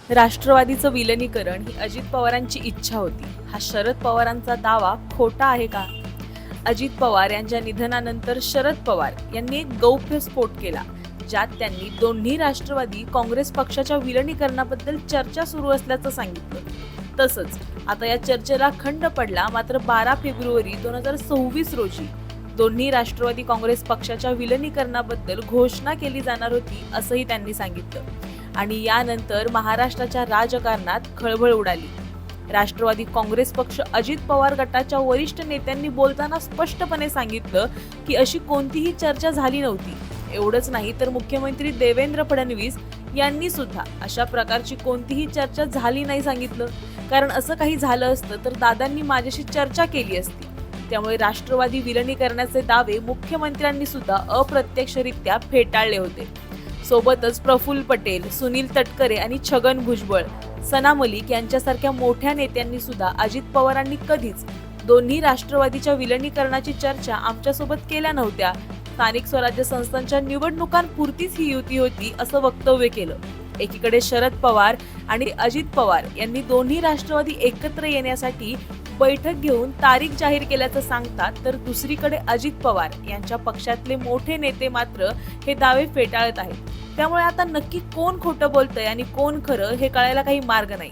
राष्ट्रवादीचं विलिनीकरण ही अजित पवारांची इच्छा होती. हा शरद पवारांचा दावा खोटा आहे का? अजित पवार यांच्या निधनानंतर शरद पवार यांनी एक गौप्यस्फोट केला, ज्यात त्यांनी दोन्ही राष्ट्रवादी काँग्रेस पक्षाच्या विलिनीकरणाबद्दल चर्चा सुरू असल्याचं सांगितलं. तसंच आता या चर्चेला खंड पडला. मात्र 12 फेब्रुवारी 2026 रोजी दोन्ही राष्ट्रवादी काँग्रेस पक्षाच्या विलिनीकरणाबद्दल घोषणा केली जाणार होती, असंही त्यांनी सांगितलं. आणि यानंतर महाराष्ट्राच्या राजकारणात खळबळ उडाली. राष्ट्रवादी काँग्रेस पक्ष अजित पवार गटाच्या वरिष्ठ नेत्यांनी बोलताना स्पष्टपणे सांगितलं की अशी कोणतीही चर्चा झाली नव्हती. एवढंच नाही तर मुख्यमंत्री देवेंद्र फडणवीस यांनी सुद्धा अशा प्रकारची कोणतीही चर्चा झाली नाही सांगितलं. कारण असं काही झालं असतं तर दादांनी माझ्याशी चर्चा केली असती. त्यामुळे राष्ट्रवादी विलिनीकरणाचे दावे मुख्यमंत्र्यांनी सुद्धा अप्रत्यक्षरित्या फेटाळले होते. सोबतच प्रफुल्ल पटेल, सुनील तटकरे आणि छगन भुजबळ, सना मलिक यांच्यासारख्या मोठ्या नेत्यांनी सुद्धा अजित पवारांनी कधीच दोन्ही राष्ट्रवादीच्या विलिनीकरणाची चर्चा आमच्यासोबत केल्या नव्हत्या. स्थानिक स्वराज्य संस्थांच्या निवडणुकांपुरतीच ही युती होती, असं वक्तव्य केलं. एकीकडे शरद पवार आणि अजित पवार यांनी दोन्ही राष्ट्रवादी एकत्र येण्यासाठी बैठक घेऊन तारीख जाहीर केल्याचं सांगतात, तर दुसरीकडे अजित पवार यांच्या पक्षातले मोठे नेते मात्र हे दावे फेटाळत आहेत. त्यामुळे आता नक्की कोण खोटं बोलतंय आणि कोण खरं हे कळायला काही मार्ग नाही.